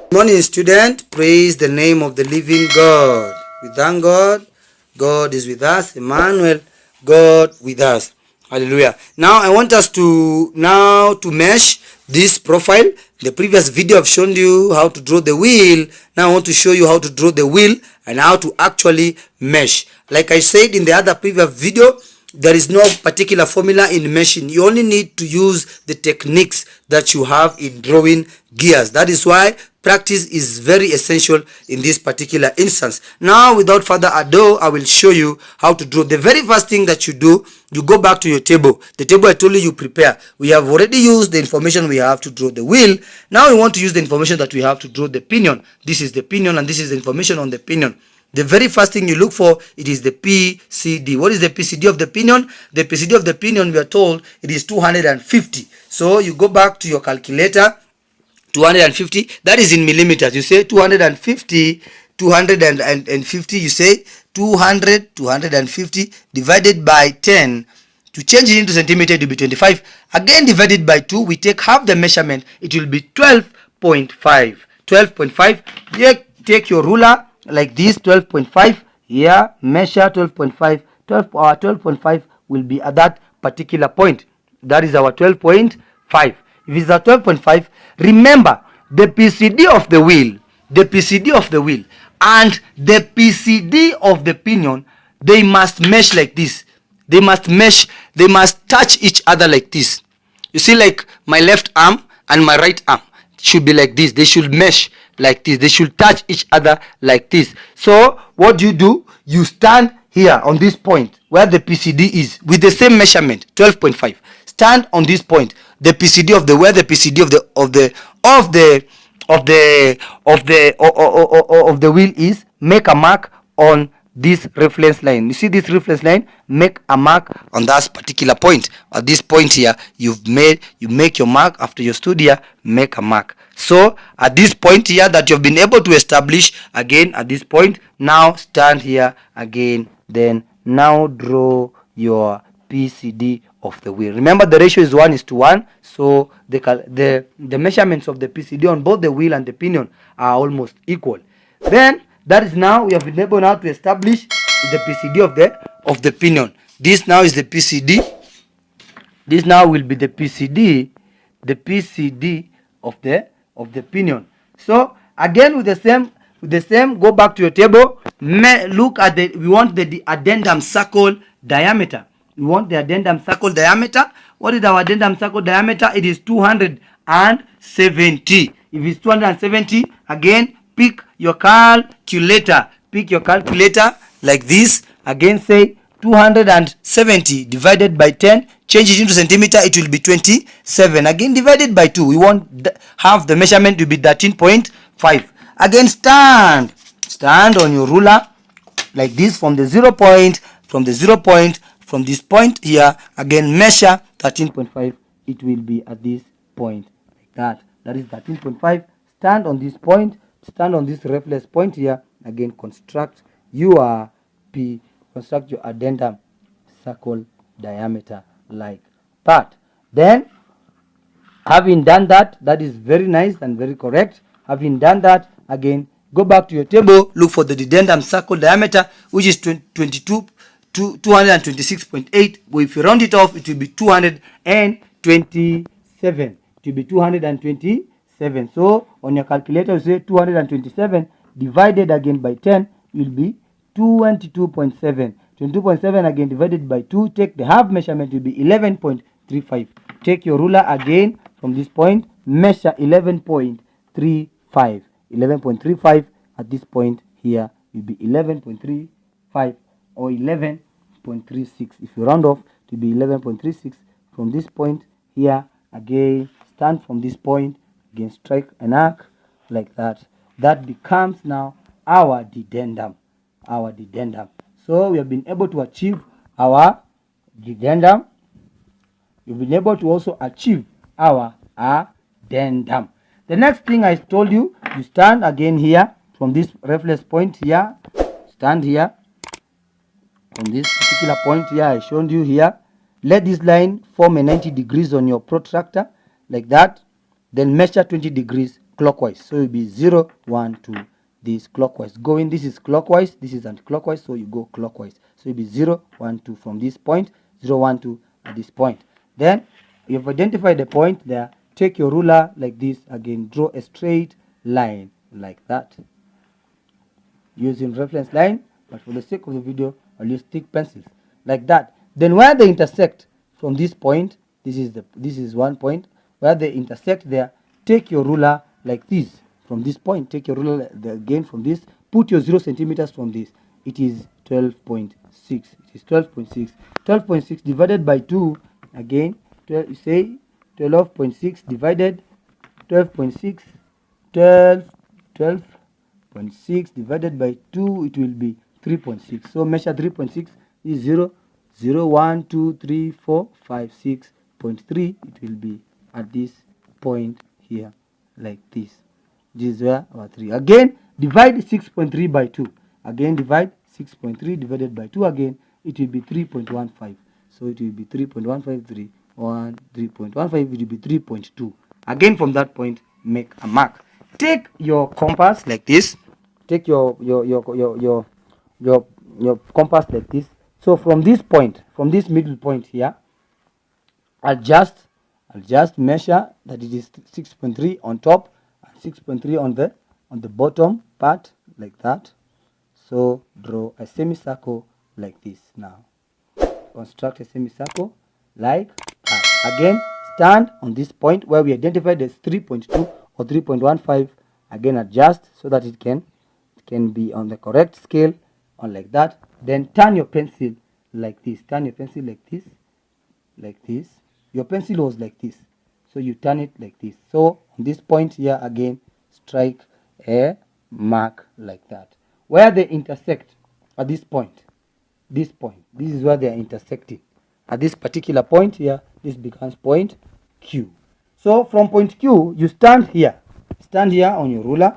Morning, student. Praise the name of the living God. We thank God. God is with us. Emmanuel, God with us. Hallelujah. Now I want us to mesh this profile. The previous video I've shown you how to draw the wheel. Now I want to show you how to draw the wheel and how to actually mesh. Like I said in the other previous video, there is no particular formula in meshing. You only need to use the techniques that you have in drawing gears. That is why practice is very essential in this particular instance. Now, without further ado, I will show you how to draw. The very first thing that you do, you go back to your table. The table I told you prepare. We have already used the information we have to draw the wheel. Now we want to use the information that we have to draw the pinion. This is the pinion and this is the information on the pinion. The very first thing you look for, it is the PCD. What is the PCD of the pinion? The PCD of the pinion, we are told, it is 250. So you go back to your calculator, 250, that is in millimeters. You say 250, 250, you say 250 divided by 10. To change it into centimeter, it will be 25. Again, divided by 2, we take half the measurement. It will be 12.5. 12.5. Take your ruler like this, 12.5. Here, measure 12.5. 12.5 will be at that particular point. That is our 12.5. If it's at 12.5, remember the PCD of the wheel, and the PCD of the pinion, they must mesh like this. They must touch each other like this. You see, like my left arm and my right arm should be like this. They should mesh like this. They should touch each other like this. So what do? You stand here on this point where the PCD is with the same measurement, 12.5. Stand on this point. The PCD of the wheel is, make a mark on this reference line. You see this reference line? Make a mark on that particular point. At this point here, you make your mark. After you stood here, make a mark. So at this point here that you've been able to establish, again at this point, now stand here again. Then now draw your PCD of the wheel. Remember the ratio is 1:1, so the measurements of the PCD on both the wheel and the pinion are almost equal. Then that is, now we have been able now to establish the PCD of the pinion. This now is the PCD. This now will be the PCD of the pinion. So again with the same, go back to your table. Look at we want the addendum circle diameter. We want the addendum circle diameter. What is our addendum circle diameter? It is 270. If it's 270, again, pick your calculator. Like this. Again, say 270 divided by 10. Change it into centimeter. It will be 27. Again, divided by 2. We want half the measurement to be 13.5. Again, stand on your ruler like this from the 0 point. From this point here, again measure 13.5. It will be at this point like that. That is 13.5. Stand on this point. Stand on this reference point here. Again, construct your addendum circle diameter like that. Then, having done that, that is very nice and very correct. Having done that, again, go back to your table. Look for the addendum circle diameter, which is 226.8. If you round it off, it will be 227. It will be 227. So on your calculator, you say 227 divided again by 10 will be 22.7. 22.7 again divided by 2. Take the half measurement, will be 11.35. Take your ruler again from this point. Measure 11.35. 11.35 at this point here will be 11.35 or 11.36. If you round off, to be 11.36 from this point here. Again, stand from this point, again strike an arc like that. That becomes now our dedendum. So we have been able to achieve our dedendum. We've been able to also achieve our addendum. The next thing I told you, you stand again here from this reference point here. Stand here from this particular point here I showed you here. Let this line form a 90 degrees on your protractor like that. Then measure 20 degrees clockwise. So it will be 0, 1, 2. This clockwise. Going, this is clockwise, this is anti-clockwise, so you go clockwise. So it will be 0, 1, 2 from this point, 0, 1, 2 at this point. Then you've identified the point there. Take your ruler like this. Again, draw a straight line like that using reference line, but for the sake of the video I'll use thick pencils like that. Then where they intersect from this point, this is one point where they intersect there. Take your ruler like this from this point. Take your ruler again from this. Put your 0 centimeters from this. It is 12.6. It is 12.6. 12.6 divided by 2. Again, 12, you say 12.6 divided 12.6. 12.6 divided by 2, it will be 3.6. So measure 3.6 is 0, 0, 1, 2, 3, 4, 5, 6.3. It will be at this point here like this. This is where our 3. Again, divide 6.3 by 2. Again, divide 6.3 divided by 2. Again, it will be 3.15. So it will be 3.153. 3.15. It will be 3.2. Again, from that point, make a mark. Take your compass like this. Take your compass like this. So from this point, from this middle point here, I'll just measure that it is 6.3 on top and 6.3 on the bottom part like that. So draw a semicircle like this. Now construct a semicircle like that. Again, stand on this point where we identified as 3.2 or 3.15. Again, adjust so that it can be on the correct scale, on like that. Then turn your pencil like this. Turn your pencil like this, like this. Your pencil was like this, so you turn it like this. So on this point here, again, strike a mark like that. Where they intersect at this point, this is where they are intersecting. At this particular point here, this becomes point Q. So from point Q, you stand here on your ruler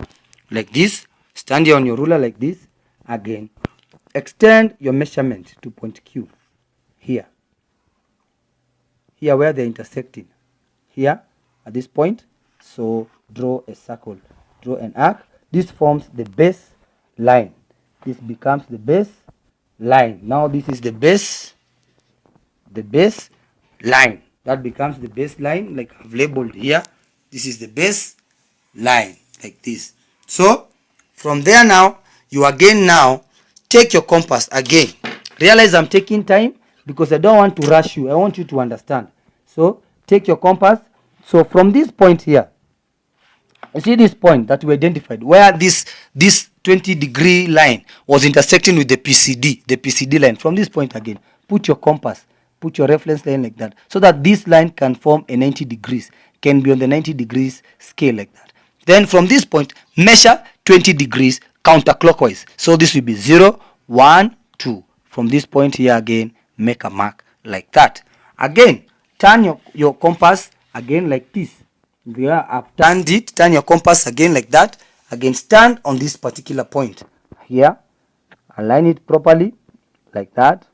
like this. Stand here on your ruler like this. Again, extend your measurement to point Q here where they're intersecting here at this point. So draw a circle, draw an arc. This forms the base line. This becomes the base line. Now this is the base line. That becomes the base line, like I've labeled here. This is the base line like this. So from there now, you again now take your compass again. Realize I'm taking time because I don't want to rush you. I want you to understand. So take your compass. So from this point here, you see this point that we identified where this 20-degree line was intersecting with the PCD line. From this point again, put your compass, put your reference line like that, so that this line can form a 90 degrees, can be on the 90 degrees scale like that. Then from this point, measure 20 degrees counterclockwise. So this will be 0, 1, 2. From this point here again, make a mark like that. Again, turn your compass again like this. Where I've turned it, turn your compass again like that. Again, stand on this particular point here. Align it properly like that,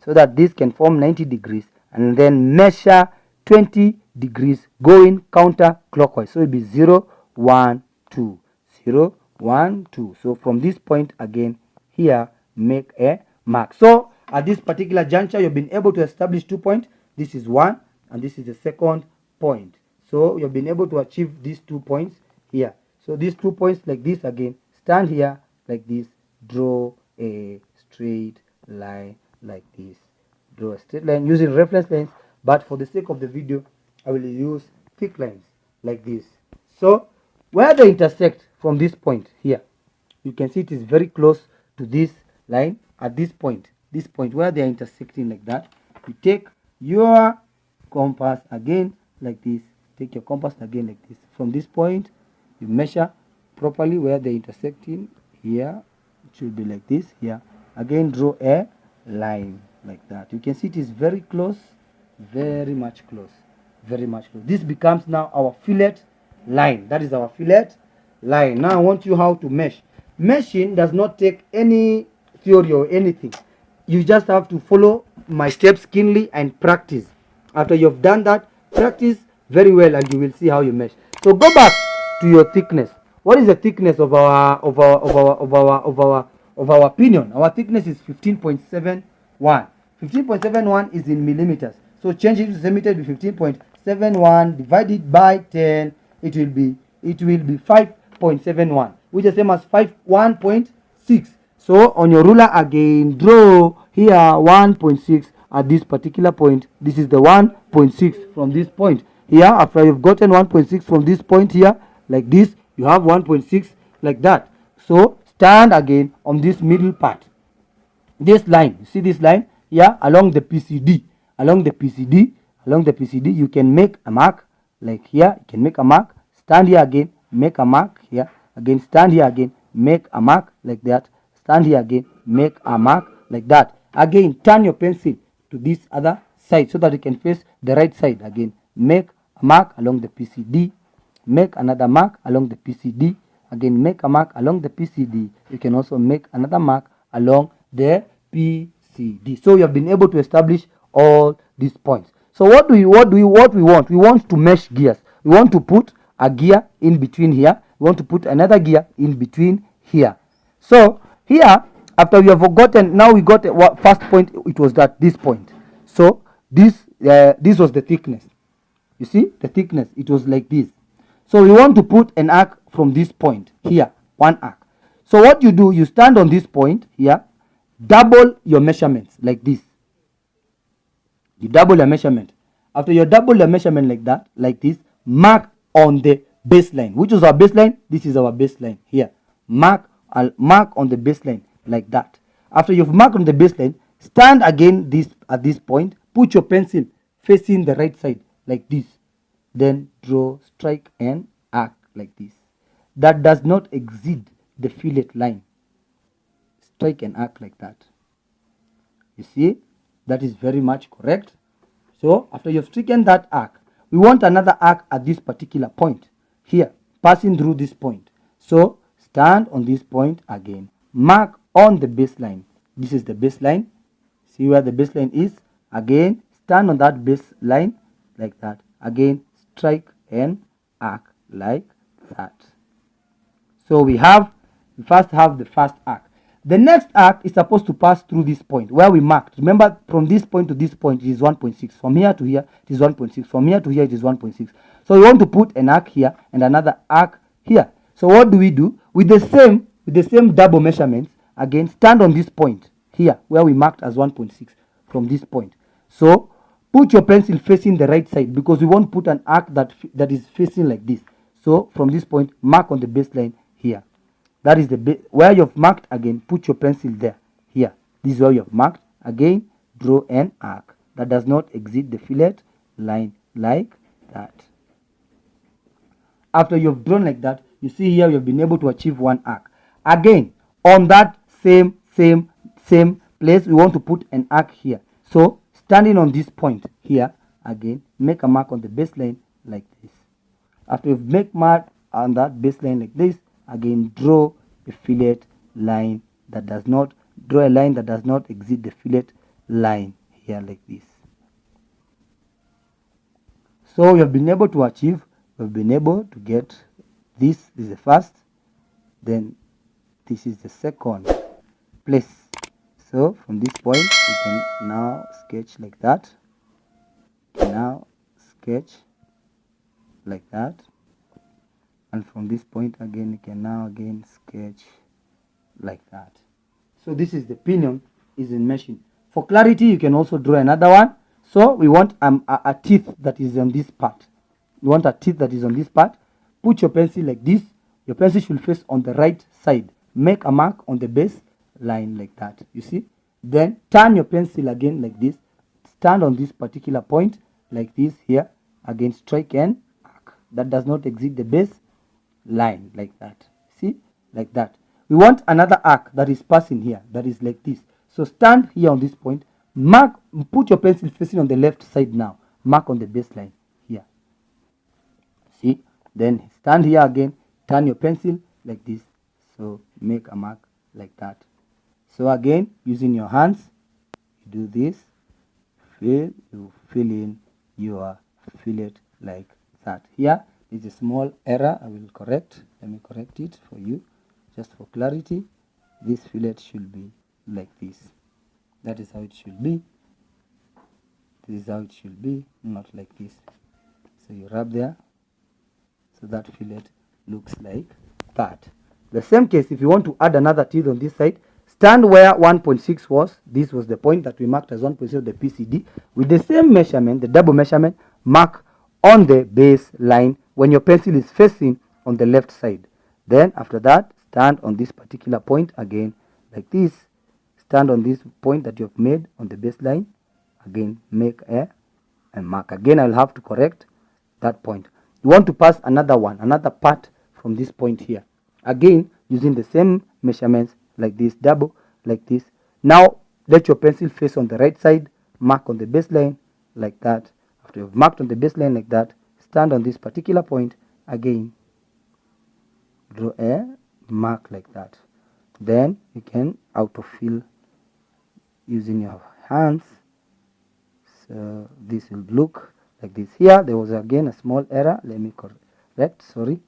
so that this can form 90 degrees. And then measure 20 degrees going counterclockwise. So it will be 0, 1, 2. 0, 1, 2. So from this point again here, make a mark. So at this particular juncture, you've been able to establish 2 points. This is 1 and this is the second point. So you've been able to achieve these 2 points here. So these 2 points like this again, stand here like this, draw a straight line like this. Draw a straight line using reference lines, but for the sake of the video, I will use thick lines like this. So where they intersect from this point here, you can see it is very close to this line. At this point where they are intersecting like that, you take your compass again like this. Take your compass again like this. From this point, you measure properly where they're intersecting here. It should be like this here. Again, draw a line like that. You can see it is very close, very much close, very much close. This becomes now our fillet line. That is our fillet line. Now I want you how to mesh. Meshing does not take any theory or anything. You just have to follow my steps keenly and practice. After you've done that, practice very well and you will see how you mesh. So go back to your thickness. What is the thickness of our pinion? Our thickness is 15.71. 15.71 is in millimeters. So change it to centimeters, be 15.71 divided by 10. It will be 5.71, which is the same as 1.6. So on your ruler again, draw here 1.6 at this particular point. This is the 1.6 from this point here. After you've gotten 1.6 from this point here, like this, you have 1.6 like that. So stand again on this middle part, this line. You see this line here along the PCD. Along the PCD, you can make a mark like here. You can make a mark. Stand here again, make a mark here. Again, stand here again, make a mark like that. Stand here again, make a mark like that. Again, turn your pencil to this other side so that you can face the right side. Again, make a mark along the PCD. Make another mark along the PCD. Again, make a mark along the PCD. You can also make another mark along the PCD. So you have been able to establish all these points. So what we want? We want to mesh gears. We want to put a gear in between here. We want to put another gear in between here. So here, after we have gotten, now we got a first point. It was this point. So this was the thickness. You see the thickness. It was like this. So we want to put an arc from this point here, one arc. So what you do, you stand on this point here, double your measurements like this. You double your measurement. After you double your measurement like that, like this, mark on the baseline. Which is our baseline? This is our baseline here. Mark on the baseline like that. After you've marked on the baseline, stand again at this point. Put your pencil facing the right side like this. Then draw, strike and arc like this. That does not exceed the fillet line. Strike and arc like that. You see, that is very much correct. So after you've stricken that arc, we want another arc at this particular point here, passing through this point. So stand on this point again. Mark on the baseline. This is the baseline. See where the baseline is? Again, stand on that baseline like that. Again, strike and arc like that. So we first have the first arc. The next arc is supposed to pass through this point where we marked. Remember, from this point to this point it is 1.6. From here to here it is 1.6. From here to here it is 1.6. So we want to put an arc here and another arc here. So what do? With the same double measurements, again stand on this point here where we marked as 1.6 from this point. So put your pencil facing the right side because we want to put an arc that is facing like this. So from this point, mark on the baseline here. That is where you've marked. Again, put your pencil there. Here. This is where you've marked. Again, draw an arc that does not exceed the fillet line like that. After you've drawn like that, you see here you've been able to achieve one arc. Again, on that same place, we want to put an arc here. So standing on this point here, again, make a mark on the baseline like this. After you've made mark on that baseline like this, again draw a fillet line that does not exceed the fillet line here like this. So we have been able to achieve, we've been able to get this is the first, then this is the second place. So from this point we can now sketch like that. Now sketch like that. And from this point again you can now again sketch like that. So this is the pinion is in meshing. For clarity, you can also draw another one. So we want a teeth that is on this part. You want a teeth that is on this part. Put your pencil like this. Your pencil should face on the right side. Make a mark on the base line like that. You see? Then turn your pencil again like this. Stand on this particular point like this here. Again, strike an arc that does not exceed the base line like that. See? Like that. We want another arc that is passing here, that is like this. So stand here on this point. Mark, put your pencil facing on the left side now. Mark on the baseline here. See? Then stand here again. Turn your pencil like this. So make a mark like that. So again, using your hands, you do this. You fill in your fillet like that. Here, It's a small error. I will correct. Let me correct it for you, just for clarity. This fillet should be like this. That is how it should be. This is how it should be, not like this. So you rub there, so that fillet looks like that. The same case, if you want to add another teeth on this side, stand where 1.6 was. This was the point that we marked as 1.6 of the PCD. With the same measurement, the double measurement, mark on the base line when your pencil is facing on the left side. Then after that, stand on this particular point again like this. Stand on this point that you have made on the baseline. Again, make a mark. Again, I'll have to correct that point. You want to pass another one, another part from this point here. Again, using the same measurements like this, double, like this. Now, let your pencil face on the right side, mark on the baseline like that. After you've marked on the baseline like that, stand on this particular point, again, draw a mark like that. Then you can autofill using your hands. So this will look like this. Here there was again a small error. Let me correct, sorry.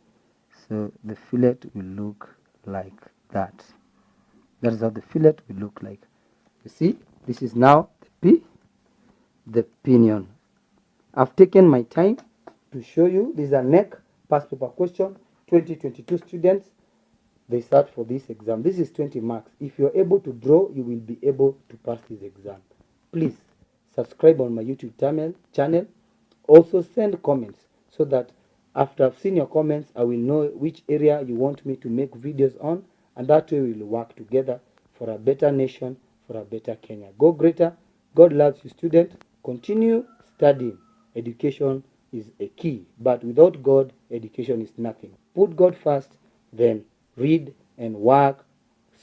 So the fillet will look like that. That is how the fillet will look like. You see, this is now the pinion. I've taken my time to show you. These are neck past paper question. 2022 students, they start for this exam. This is 20 marks. If you're able to draw, you will be able to pass this exam. Please subscribe on my YouTube channel. Also send comments so that after I've seen your comments, I will know which area you want me to make videos on, and that way we'll work together for a better nation, for a better Kenya. Go greater. God loves you, student. Continue studying. Education is a key, but without God, education is nothing. Put God first, then read and work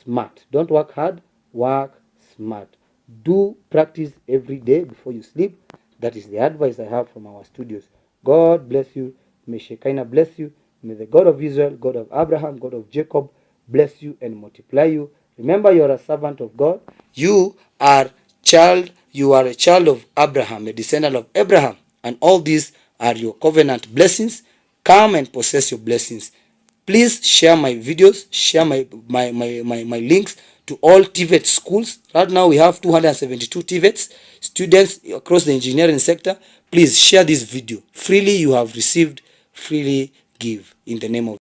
smart. Don't work hard, work smart. Do practice every day before you sleep. That is the advice I have from our studios. God bless you. May Shekinah bless you. May the God of Israel, God of Abraham, God of Jacob bless you and multiply you. Remember, you are a servant of God. You are a child of Abraham, a descendant of Abraham, and all these are your covenant blessings. Come and possess your blessings. Please share my videos, share my links to all TVET schools. Right now we have 272 TVETs students across the engineering sector. Please share this video. Freely you have received, freely give, in the name of